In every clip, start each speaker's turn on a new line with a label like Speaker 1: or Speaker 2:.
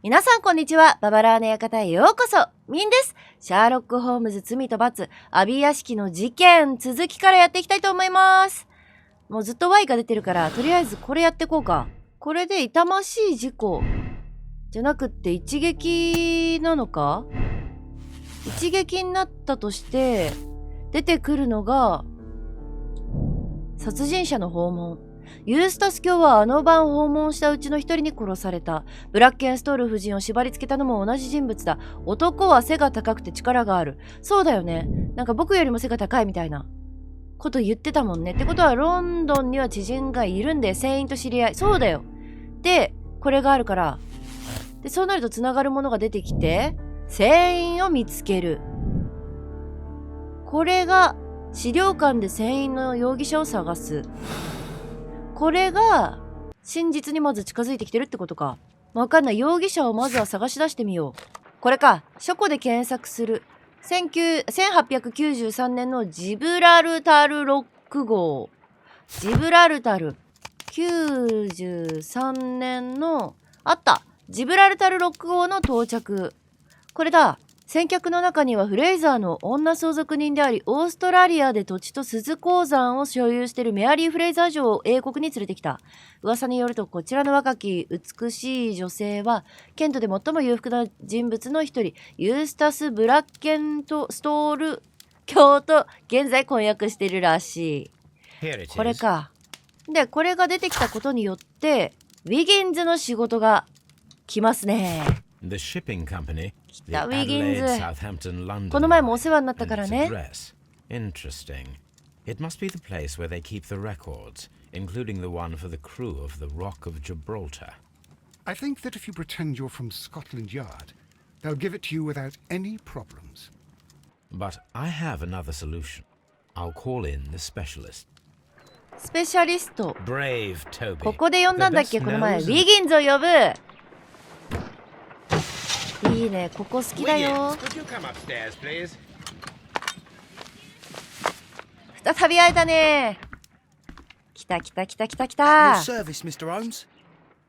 Speaker 1: 皆さんこんにちは。ババロアの館へようこそ。ミンです。シャーロック・ホームズ罪と罰、アビー屋敷の事件、続きからやっていきたいと思います。もうずっと Y が出てるから、とりあえずこれやってこうか。これで痛ましい事故じゃなくって一撃なのか？一撃になったとして出てくるのが殺人者の訪問。ユースタス卿はあの晩訪問したうちの一人に殺された。ブラッケンストール夫人を縛り付けたのも同じ人物だ。男は背が高くて力がある。そうだよね。なんか僕よりも背が高いみたいなこと言ってたもんね。ってことはロンドンには知人がいるんで、船員と知り合い。そうだよ。で、これがあるから。で、そうなるとつながるものが出てきて、船員を見つける。これが資料館で船員の容疑者を探す。これが真実にまず近づいてきてるってことか。わかんない。容疑者をまずは探し出してみよう。これか。書庫で検索する。1893年のジブラルタルロック号。ジブラルタル。93年の、あった。ジブラルタルロック号の到着。これだ。先客の中にはフレイザーの女相続人であり、オーストラリアで土地と鈴鉱山を所有しているメアリー・フレイザー女王を英国に連れてきた。噂によると、こちらの若き美しい女性は、ケントで最も裕福な人物の一人、ユースタス・ブラッケント・ストール卿と現在婚約しているらしい。これか。で、これが出てきたことによって、ウィギンズの仕事が来ますね。
Speaker 2: The shipping company,
Speaker 1: 来
Speaker 2: the
Speaker 1: たウィギン
Speaker 2: Adelaide
Speaker 1: ズ。
Speaker 2: Southampton London
Speaker 1: この前もお
Speaker 2: line,
Speaker 1: 世話になったか
Speaker 2: and
Speaker 1: ら
Speaker 2: its
Speaker 1: ね。
Speaker 2: address. Interesting. It must be the place where they keep the records, including the one for the crew of the Rock of Gibraltar.
Speaker 3: I think that if you pretend you're from Scotland Yard, they'll give it to you without any problems.
Speaker 2: But I have another solution. I'll call in the specialist.
Speaker 1: スペシャリスト。
Speaker 2: Brave Toby.
Speaker 1: ここで呼んだんだっけ、
Speaker 2: The best
Speaker 1: この前。ウ
Speaker 2: knows
Speaker 1: ィ
Speaker 2: and-
Speaker 1: ギンズを呼ぶ。いいね、ここ好きだよ。
Speaker 2: Could you come upstairs, please?
Speaker 1: 再び会えたね。来た来た来た来た来
Speaker 4: Your
Speaker 1: た。
Speaker 4: service, Mr. Holmes.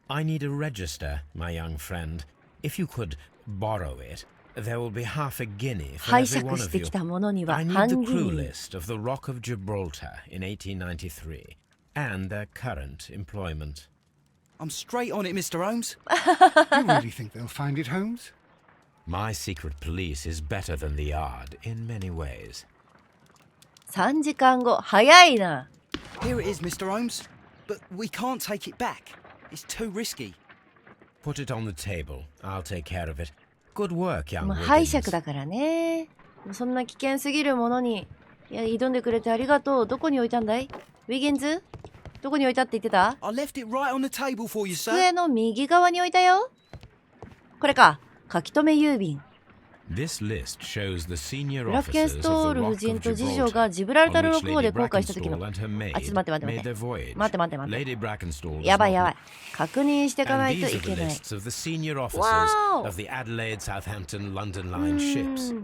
Speaker 2: I need a register, my young friend. If you could borrow it, there will be half a guinea for
Speaker 1: 拝
Speaker 2: every
Speaker 1: 借
Speaker 2: one
Speaker 1: し
Speaker 2: of
Speaker 1: て
Speaker 2: you.
Speaker 1: きたものには
Speaker 2: I need
Speaker 1: 半
Speaker 2: the
Speaker 1: ギ
Speaker 2: crew
Speaker 1: ニ。
Speaker 2: list of the Rock of Gibraltar in 1893 and their current employment.
Speaker 4: I'm straight on it, Mr. Holmes.
Speaker 3: You really think they'll find it, Holmes?
Speaker 2: My secret police is better than the Yard in many ways.
Speaker 1: 3時間後。早いな。
Speaker 4: Here it is, Mr. Holmes. But we can't take it back. It's too risky.
Speaker 2: Put it on the table. I'll take care of it. Good work, young
Speaker 1: まあ、拝
Speaker 2: Wiggins.
Speaker 1: 借だからね。そんな危険すぎるものに挑んでくれてありがとう。どこに置いたんだい？ウィギンズ？どこに置いたって言ってた？
Speaker 4: I left it right on the table for you, sir.
Speaker 1: 机の右側に置いたよ。これか。書き留め郵便。
Speaker 2: This list shows the senior
Speaker 1: ブラッケン
Speaker 2: officers
Speaker 1: ス
Speaker 2: of
Speaker 1: トー
Speaker 2: the
Speaker 1: ル夫
Speaker 2: Rock
Speaker 1: 人
Speaker 2: of
Speaker 1: と次女
Speaker 2: Gibraltar
Speaker 1: がジブラル
Speaker 2: on
Speaker 1: タル
Speaker 2: which
Speaker 1: ロック号
Speaker 2: Lady
Speaker 1: で航海した時の。
Speaker 2: Brackenstall and her maid
Speaker 1: あ、ちょっと待って待って
Speaker 2: made
Speaker 1: 待
Speaker 2: their
Speaker 1: って。
Speaker 2: voyage.
Speaker 1: 待って待って待って。
Speaker 2: Lady Brackenstall
Speaker 1: や
Speaker 2: does
Speaker 1: ばいや
Speaker 2: not
Speaker 1: ばい。確認していかな
Speaker 2: And
Speaker 1: いと
Speaker 2: these
Speaker 1: い
Speaker 2: are
Speaker 1: け
Speaker 2: the
Speaker 1: ない。
Speaker 2: lists of the senior officers
Speaker 1: Wow.
Speaker 2: of the Adelaide Southampton London line ships.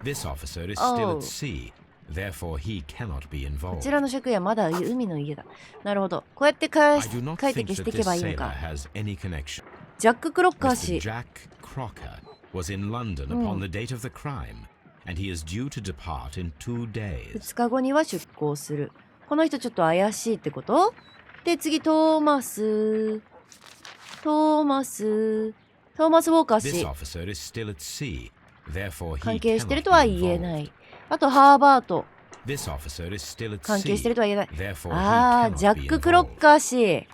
Speaker 2: This officer is still
Speaker 1: Oh.
Speaker 2: at sea, therefore he cannot be
Speaker 1: こ
Speaker 2: involved.
Speaker 1: ちらの職員はまだ海の家だ。なるほど。こうやって書
Speaker 2: I
Speaker 1: い
Speaker 2: do not
Speaker 1: て
Speaker 2: think
Speaker 1: 消し
Speaker 2: that
Speaker 1: ていけ
Speaker 2: this
Speaker 1: ばいいの
Speaker 2: sailor
Speaker 1: か。
Speaker 2: has any connection.
Speaker 1: ジャック・クロッカー
Speaker 2: Mr.
Speaker 1: 氏。
Speaker 2: Jack Crocker was in London upon the date of the crime, and he is due to depart in 2 days.
Speaker 1: 2日後には出港する。この人ちょっと怪しいってこと？で、次、トーマス・ウォーカー
Speaker 2: This
Speaker 1: 氏。
Speaker 2: officer is still at sea, therefore he
Speaker 1: 関係してる
Speaker 2: cannot
Speaker 1: とは
Speaker 2: be
Speaker 1: 言えな
Speaker 2: involved.
Speaker 1: い。あと、ハーバート。
Speaker 2: This officer is still at
Speaker 1: 関係してる
Speaker 2: sea,
Speaker 1: とは言えない。
Speaker 2: therefore
Speaker 1: あ
Speaker 2: he
Speaker 1: ー、ジャ
Speaker 2: cannot
Speaker 1: ッ
Speaker 2: be
Speaker 1: ク・クロッ
Speaker 2: involved.
Speaker 1: カー氏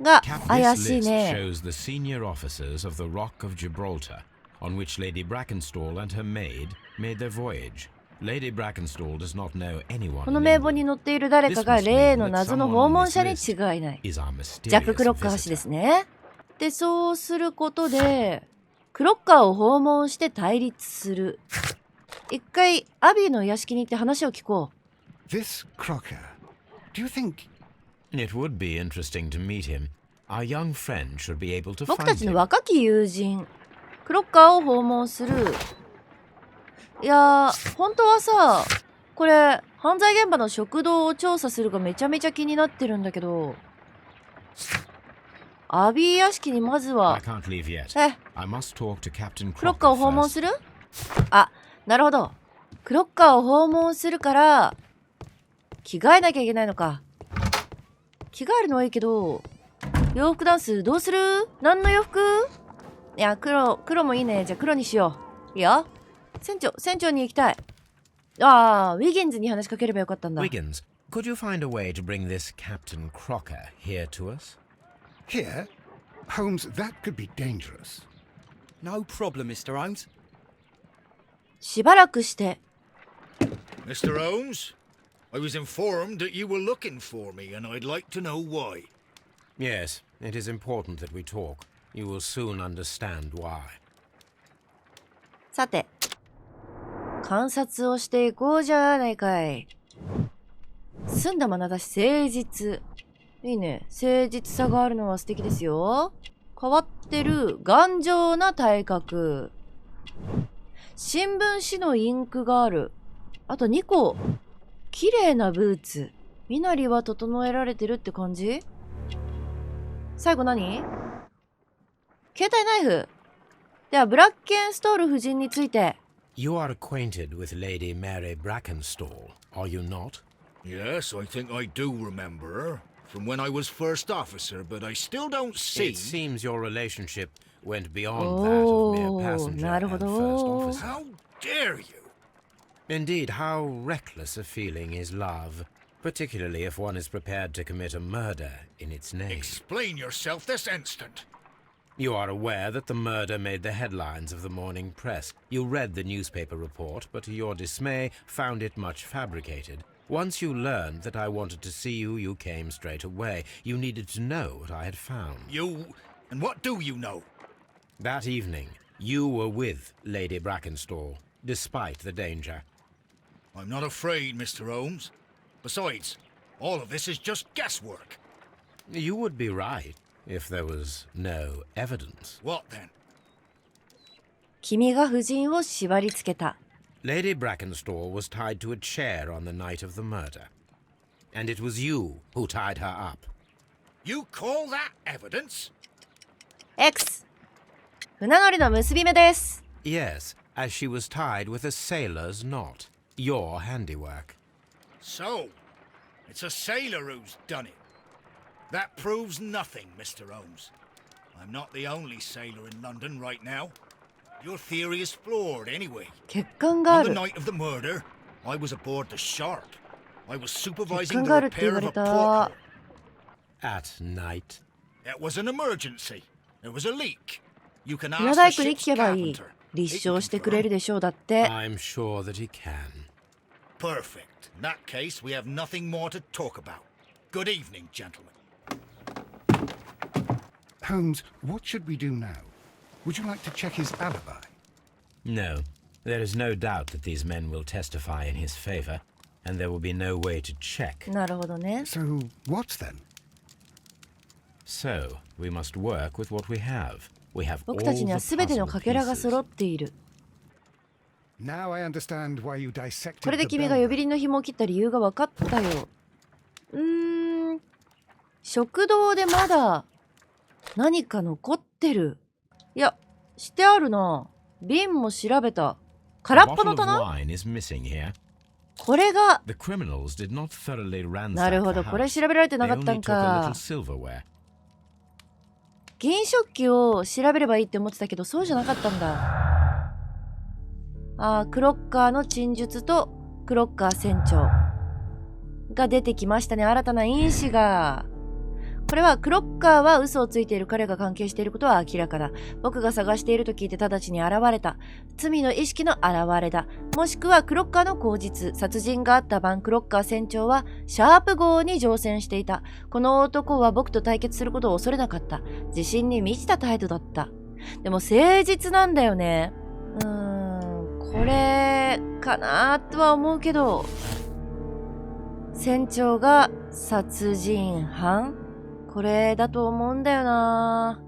Speaker 1: が
Speaker 2: This
Speaker 1: 怪しい
Speaker 2: list
Speaker 1: ね。
Speaker 2: shows the senior officers of the Rock of Gibraltar, on which Lady Brackenstall and her maid made their voyage. Lady Brackenstall does not know anyone
Speaker 1: この
Speaker 2: in
Speaker 1: 名簿に
Speaker 2: England.
Speaker 1: 載っている誰かが例の謎の訪問者に違いない。
Speaker 2: Is our
Speaker 1: ジャック・クロ
Speaker 2: mysterious
Speaker 1: ッカー氏で
Speaker 2: visitor.
Speaker 1: すね。で、そうすることで、クロッカーを訪問して対立する。一回、アビーの屋敷に行って話を聞こう。
Speaker 3: This Crocker. Do you think...
Speaker 2: It would be interesting to meet him. Our young friend should be able to
Speaker 1: 僕た
Speaker 2: find
Speaker 1: ちの
Speaker 2: him.
Speaker 1: 若き友人、クロッカーを訪問する。いやー、本当はさ、これ、犯罪現場の食堂を調査するがめちゃめちゃ気になってるんだけど、アビー屋敷にまず
Speaker 2: I
Speaker 1: は
Speaker 2: can't leave yet.
Speaker 1: え
Speaker 2: I must talk to Captain
Speaker 1: クロッカー
Speaker 2: Crocker
Speaker 1: を訪問
Speaker 2: first.
Speaker 1: する？あ、なるほど。クロッカーを訪問するから着替えなきゃいけないのか。着替えるのはいいけど、洋服ダンスどうする？何の洋服？いや、黒もいいね。じゃあ黒にしよう。いいよ。船長に行きたい。ああ、ウィギンズに話しかければよかったんだ。
Speaker 2: Wiggins, could you find a way to bring this Captain Crocker here to us?
Speaker 3: Here? Holmes, that could be dangerous.
Speaker 4: No problem, Mr. Holmes.
Speaker 1: しばらくして、
Speaker 5: Mr. Holmes, I was informed that you were looking for me, and I'd like to know why.
Speaker 2: Yes, it is important that we talk. You will soon understand why.
Speaker 1: さて、観察をしていこうじゃないかい。澄んだ眼差し誠実。いいね。誠実さがあるのは素敵ですよ。変わってる頑丈な体格。新聞紙のインクがある。あと2個。綺麗なブーツ。身なりは整えられてるって感じ？最後何？携帯ナイフ。では、ブラッケンストール夫人について。
Speaker 2: You are acquainted with Lady Mary Brackenstall, are you not?
Speaker 5: Yes, I think I do remember her from when I was first officer, but I still don't see.
Speaker 2: It seems your relationship went beyond that of mere passenger and first officer.
Speaker 5: How dare you?
Speaker 2: Indeed, how reckless a feeling is love, particularly if one is prepared to commit a murder in its name.
Speaker 5: Explain yourself this instant.
Speaker 2: You are aware that the murder made the headlines of the morning press. You read the newspaper report, but to your dismay, found it much fabricated. Once you learned that I wanted to see you, you came straight away. You needed to know what I had found.
Speaker 5: You... and what do you know?
Speaker 2: That evening, you were with Lady Brackenstall, despite the danger.
Speaker 5: I'm not afraid, Mr. Holmes. Besides, all of this is just guesswork.
Speaker 2: You would be right if there was no evidence.
Speaker 5: What then?
Speaker 1: 君が夫人を縛り付けた。
Speaker 2: Lady Brackenstall was tied to a chair on the night of the murder. And it was you who tied her up.
Speaker 5: You call that evidence?
Speaker 1: X! 船乗りの結び目です。
Speaker 2: Yes, as she was tied with a sailor's knot. Your handiwork.
Speaker 5: So, it's a sailor who's done it. That proves nothing, Mr. Holmes. I'm not the only sailor in London right now. Your theory is flawed anyway.
Speaker 1: 欠陥があ
Speaker 5: On the
Speaker 1: る。
Speaker 5: night of the murder, I was aboard the Sharp. I was
Speaker 1: 欠
Speaker 5: supervising
Speaker 1: 陥
Speaker 5: the
Speaker 1: があるって言
Speaker 5: repair
Speaker 1: わ
Speaker 5: of
Speaker 1: れ
Speaker 5: a
Speaker 1: た。
Speaker 5: porthole.
Speaker 2: At night.
Speaker 5: It was an emergency. There was a leak. You can
Speaker 1: 船
Speaker 5: ask
Speaker 1: 大
Speaker 5: the
Speaker 1: 工に
Speaker 5: ship's
Speaker 1: 聞けばいい。
Speaker 5: carpenter.
Speaker 1: 立
Speaker 5: He
Speaker 1: 証
Speaker 5: can
Speaker 1: してくれる
Speaker 5: confirm.
Speaker 1: でしょう。だって。
Speaker 2: I'm sure that he can.
Speaker 5: Perfect. In that case, we have nothing more to talk about. Good evening, gentlemen.
Speaker 3: Holmes, what should we do now? Would you like to check his alibi?
Speaker 2: No, there is no doubt that these men will testify in his favor, and there will be no way to check.
Speaker 1: なるほどね。
Speaker 3: So, what then?
Speaker 2: So, we must work with what we have. We have all
Speaker 1: 僕たちには
Speaker 2: the
Speaker 1: すべての
Speaker 2: puzzle
Speaker 1: かけらが
Speaker 2: pieces.
Speaker 1: 揃っている。
Speaker 3: Now I understand why you dissected
Speaker 1: これで
Speaker 3: the
Speaker 1: 君が呼
Speaker 3: bell
Speaker 1: び鈴の紐を切った理由が分かったよ。食堂でまだ何か残ってる。いや、してあるな。瓶も調べた。空っ
Speaker 2: A
Speaker 1: ぽの
Speaker 2: bottle of
Speaker 1: 棚？
Speaker 2: wine is missing here.
Speaker 1: これが、
Speaker 2: The criminals did not thoroughly
Speaker 1: な
Speaker 2: ransack
Speaker 1: るほ
Speaker 2: the
Speaker 1: ど、これ
Speaker 2: house.
Speaker 1: 調べられてな
Speaker 2: They
Speaker 1: かった
Speaker 2: only
Speaker 1: ん
Speaker 2: took a
Speaker 1: か
Speaker 2: little。silverware.
Speaker 1: 銀食器を調べればいいって思ってたけど、そうじゃなかったんだ。クロッカーの陳述とクロッカー船長が出てきましたね。新たな因子が。これはクロッカーは嘘をついている彼が関係していることは明らかだ。僕が探していると聞いて直ちに現れた。罪の意識の現れだ。もしくはクロッカーの口実。殺人があった晩、クロッカー船長はシャープ号に乗船していた。この男は僕と対決することを恐れなかった。自信に満ちた態度だった。でも誠実なんだよね。これかなとは思うけど。船長が殺人犯？これだと思うんだよな。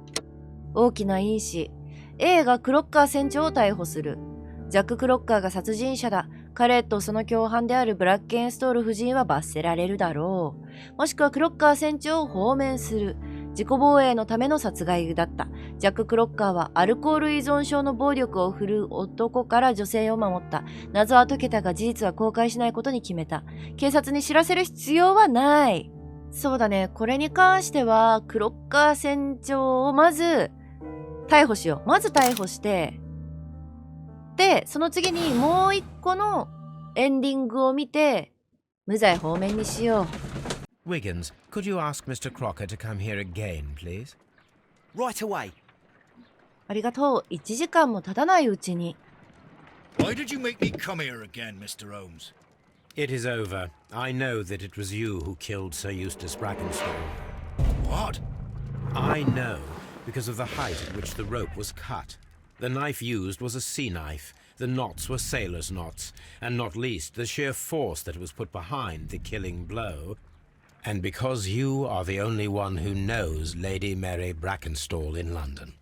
Speaker 1: 大きな因子。A がクロッカー船長を逮捕する。ジャック・クロッカーが殺人者だ。彼とその共犯であるブラッケンストール夫人は罰せられるだろう。もしくはクロッカー船長を放免する。自己防衛のための殺害だった。ジャック・クロッカーはアルコール依存症の暴力を振るう男から女性を守った。謎は解けたが事実は公開しないことに決めた。警察に知らせる必要はない。そうだね。これに関しては、クロッカー船長をまず逮捕しよう。まず逮捕して、で、その次にもう一個のエンディングを見て、無罪放免にしよ
Speaker 2: う。Wiggins, could you ask Mr. Crocker to come here again, please?
Speaker 4: Right away.
Speaker 1: ありがとう。1時間も経たないうちに。
Speaker 5: Why did you make me come here again, Mr. Holmes?
Speaker 2: It is over. I know that it was you who killed Sir Eustace Brackenstall.
Speaker 5: What?
Speaker 2: I know, because of the height at which the rope was cut. The knife used was a sea knife. The knots were sailor's knots, and not least the sheer force that was put behind the killing blow. And because you are the only one who knows Lady Mary Brackenstall in London.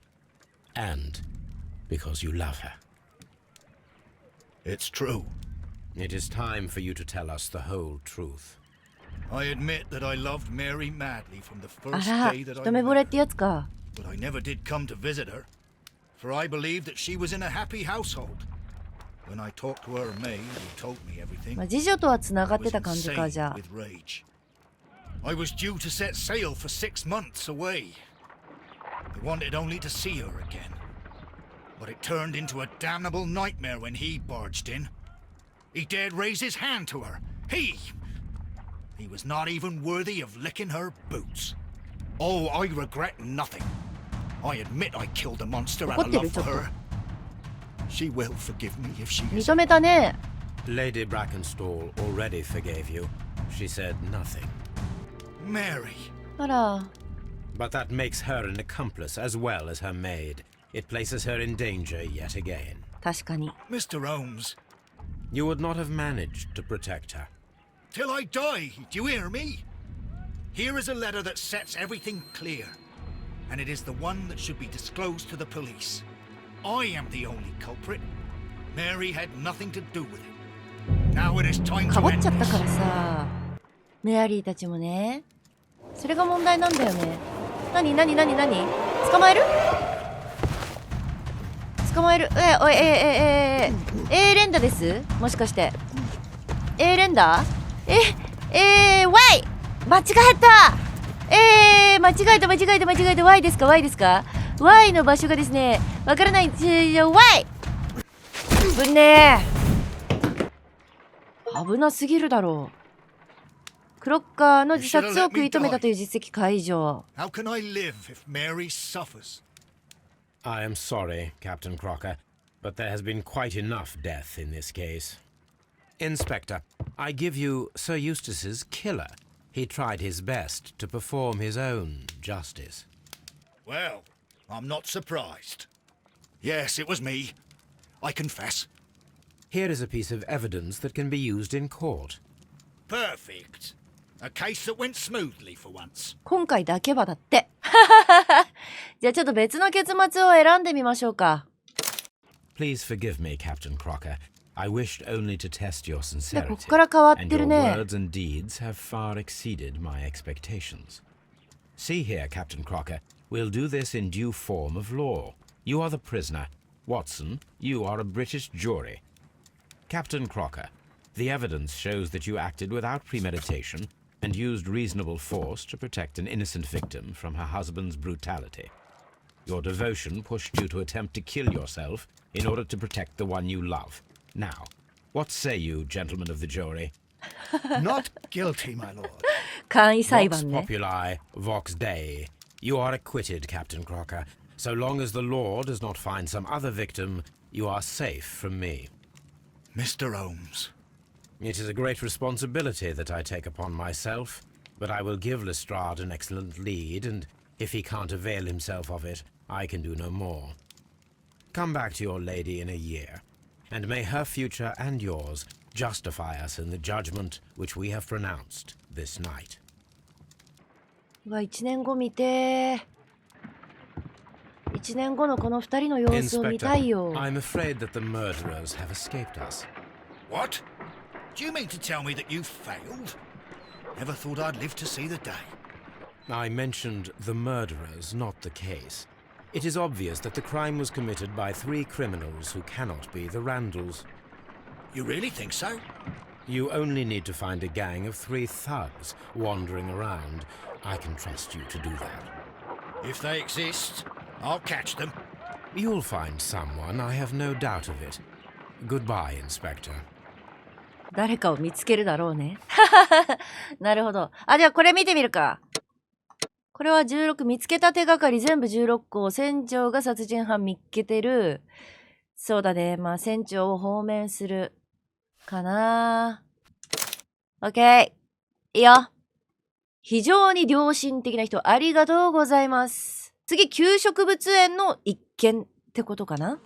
Speaker 2: And because you love her.
Speaker 5: It's true.
Speaker 2: It is time for you to tell us the whole truth.
Speaker 5: I admit that I loved Mary madly from the
Speaker 1: あ
Speaker 5: first
Speaker 1: ら、
Speaker 5: day that I
Speaker 1: 一目
Speaker 5: met
Speaker 1: 惚れっ
Speaker 5: her.
Speaker 1: てやつか。
Speaker 5: But I never did come to visit her, for I believed that she was in a happy household. When I talked to her maid, who told me everything,
Speaker 1: まあ、次女とはつなが
Speaker 5: I
Speaker 1: って
Speaker 5: was
Speaker 1: た感じか、じ
Speaker 5: insane
Speaker 1: ゃあ。
Speaker 5: with rage. I was due to set sail for 6 months away. I wanted only to see her again. But it turned into a damnable nightmare when he barged in. He dared raise his hand to her. He was not even worthy of licking her boots. Oh, I regret nothing. I admit I killed the monster out of love for her. She will forgive me if she is.
Speaker 1: 認めたね。
Speaker 2: Lady Brackenstall already forgave you. She said nothing.
Speaker 5: Mary.
Speaker 1: あら。
Speaker 2: But that makes her an accomplice as well as her maid. It places her in danger yet again.
Speaker 1: 確かに。
Speaker 5: Mr. Holmes.
Speaker 2: You would not have managed to protect her.
Speaker 5: Till I die, do you hear me? Here is a letter that sets everything clear, and it is the one that should be disclosed to the police. I am the only culprit. Mary had nothing to do with it. Now it is time
Speaker 1: か
Speaker 5: to
Speaker 1: ばっ
Speaker 5: end
Speaker 1: ちゃったか
Speaker 5: this.
Speaker 1: らさ。メアリーたちもね。それが問題なんだよね。なに捕まえるおい、A 連打ですもしかして。A 連打Y! 間違えた間違えた Y ですか Y の場所がですね、わからない。Y! ぶんね危なすぎるだろう。クロッカーの自殺を食い止めたという実績解除。
Speaker 5: How can I live if Mary suffers?
Speaker 2: I am sorry, Captain Crocker, but there has been quite enough death in this case. Inspector, I give you Sir Eustace's killer. He tried his best to perform his own justice.
Speaker 5: Well, I'm not surprised. Yes, it was me. I confess.
Speaker 2: Here is a piece of evidence that can be used in court.
Speaker 5: Perfect. A case that went smoothly for once.
Speaker 1: 今回だけはだって。じゃあちょっと別の結末を選んでみましょうか。
Speaker 2: Please forgive me, Captain Crocker. I wished only to test your
Speaker 1: で、こ
Speaker 2: sincerity,
Speaker 1: っから変わっ
Speaker 2: and
Speaker 1: てる
Speaker 2: your
Speaker 1: ね。
Speaker 2: words and deeds have far exceeded my expectations. See here, Captain Crocker, we'll do this in due form of law. You are the prisoner. Watson, you are a British jury. Captain Crocker, the evidence shows that you acted without premeditation and used reasonable force to protect an innocent victim from her husband's brutality. Your devotion pushed you to attempt to kill yourself in order to protect the one you love. Now, what say you, gentlemen of the jury?
Speaker 3: Not guilty, my lord.
Speaker 1: 簡易裁
Speaker 2: Vox
Speaker 1: 判ね。
Speaker 2: populi, vox dei. You are acquitted, Captain Crocker. So long as the law does not find some other victim, you are safe from me.
Speaker 5: Mr. Holmes.
Speaker 2: It is a great responsibility that I take upon myself, but I will give Lestrade an excellent lead, and if he can't avail himself of it, I can do no more. Come back to your lady in a year, and may her future and yours justify us in the judgment which we have pronounced this night.
Speaker 1: うわ、1年後見てー。1年後のこの2人の様子を見たい
Speaker 2: Inspector,
Speaker 1: よ。
Speaker 2: I'm afraid that the murderers have escaped us.
Speaker 5: What? Do you mean to tell me that you failed? Never thought I'd live to see the day.
Speaker 2: I mentioned the murderers, not the case. It is obvious that the crime was committed by 3 criminals who cannot be the Randalls.
Speaker 5: You really think so?
Speaker 2: You only need to find a gang of 3 thugs wandering around. I can trust you to do that.
Speaker 5: If they exist, I'll catch them.
Speaker 2: You'll find someone, I have no doubt of it. Goodbye, Inspector.
Speaker 1: 誰かを見つけるだろうね。なるほど。あ、じゃあこれ見てみるか。これは16、見つけた手がかり全部16個。船長が殺人犯見っけてる。そうだね。まあ船長を放免する。かな。オッケー。いいよ。非常に良心的な人、ありがとうございます。次、給植物園の一件ってことかな。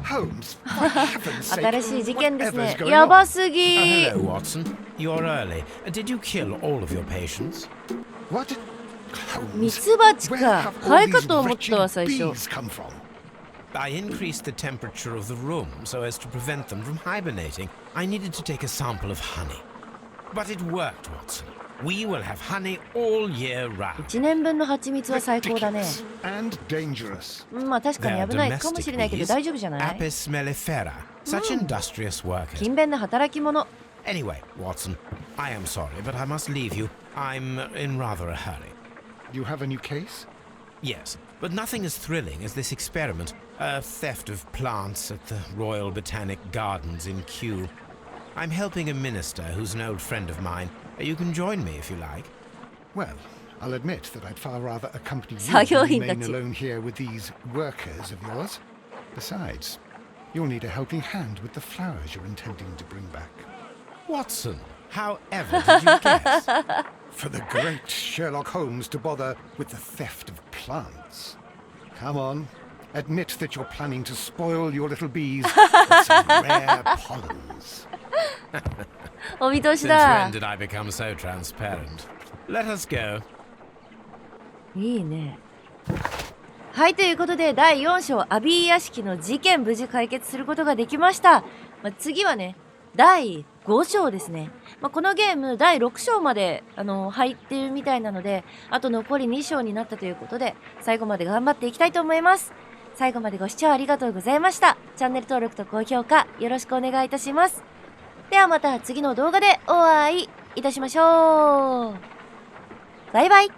Speaker 3: Holmes, for heaven's sake,
Speaker 1: 新しい事件ですね
Speaker 3: whatever's。going
Speaker 1: や
Speaker 3: on?
Speaker 1: ばすぎ。
Speaker 2: Hello, Watson. You're early. Did you kill all of your patients?
Speaker 3: What?
Speaker 1: ミ
Speaker 3: Holmes,
Speaker 1: ツバチ
Speaker 3: where
Speaker 1: か。
Speaker 3: have
Speaker 1: ハ
Speaker 3: all
Speaker 1: エか
Speaker 3: these
Speaker 1: と思ったわ、
Speaker 3: wretched
Speaker 1: 最初。
Speaker 3: bees come from?
Speaker 2: I increased the temperature of the room so as to prevent them from hibernating. I needed to take a sample of honey. But it worked, Watson. We will have honey all year round.
Speaker 1: 1年分の蜂蜜は最高だね。
Speaker 3: Ridiculous and dangerous.
Speaker 1: まあ確かに
Speaker 2: They're
Speaker 1: 危ないかもし
Speaker 2: domestic
Speaker 1: れないけど
Speaker 2: bees,
Speaker 1: 大丈夫じゃない？
Speaker 2: Apis mellifera, such industrious workers.
Speaker 1: 勤勉な働き者。
Speaker 2: Anyway, Watson, I am sorry, but I must leave you. I'm in rather a hurry.
Speaker 3: You have a new case?
Speaker 2: Yes, but nothing as thrilling as this experiment. A theft of plants at the Royal Botanic Gardens in Kew. I'm helping a minister who's an old friend of mine. You can join me if you like.
Speaker 3: Well, I'll admit that I'd far rather accompany you
Speaker 1: 作業
Speaker 3: than
Speaker 1: 員た
Speaker 3: remain
Speaker 1: ち。
Speaker 3: alone here with these workers of yours. Besides, you'll need a helping hand with the flowers you're intending to bring back.
Speaker 2: Watson, however did you guess?
Speaker 3: For the great Sherlock Holmes to bother with the theft of plants. Come on, admit that you're planning to spoil your little bees with some rare pollens.
Speaker 1: お見通し
Speaker 2: Since
Speaker 1: だ
Speaker 2: when。did I become so transparent? Let us go.
Speaker 1: いいね。はい、ということで第4章アビー屋敷の事件無事解決することができました。まあ、次はね、第5章ですね。まあ、このゲーム第6章まで入ってるみたいなので、あと残り2章になったということで、最後まで頑張っていきたいと思います。最後までご視聴ありがとうございました。チャンネル登録と高評価よろしくお願いいたします。ではまた次の動画でお会いいたしましょう。バイバイ。